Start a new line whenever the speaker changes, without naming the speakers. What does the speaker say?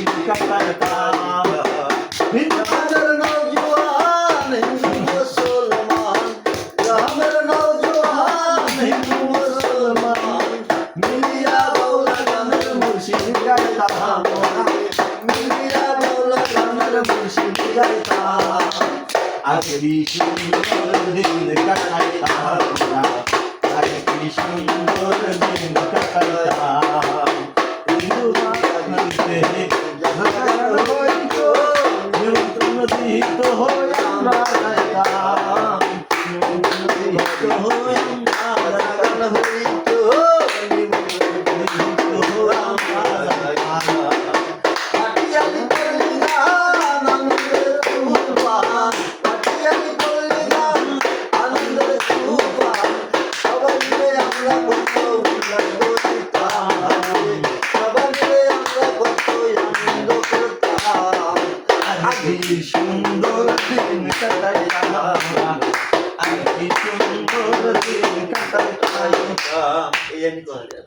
দিন কাটাইতাম গ্রামের নওজোয়ান হিন্দু মুসলমান গ্রামের নওজোয়ান হিন্দু মুসলমান মিলিয়া বাউলা গানের মুর্শিদ গাইতাম মিলিয়া বাউলা গানের মুর্শিদ গাইতাম আগে কি সুন্দর দিন কাটাইতাম আগে কি সুন্দর দিন কাটাইতাম হিন্দু বাঙালিতে ঝগড়া হইতো নিমন্ত্রণ দিত হয়ে আমরা যাইতাম নিমন্ত্রণ দিত হয়ে আমরা গান হইতো নিমন্ত্রণ দিত হয়ে আমরা যাইতাম পাটিয়ালি করলি গান আনন্দের তুফান পাটিয়ালি করলি গান আনন্দের তুফান সবাই মিলে আমরা কত আনন্দ করতাম সবাই মিলে আমরা কত আনন্দ করতাম আগে সুন্দর দিন কাটাইতাম আগে সুন্দর দিন কাটাইতাম এই জানি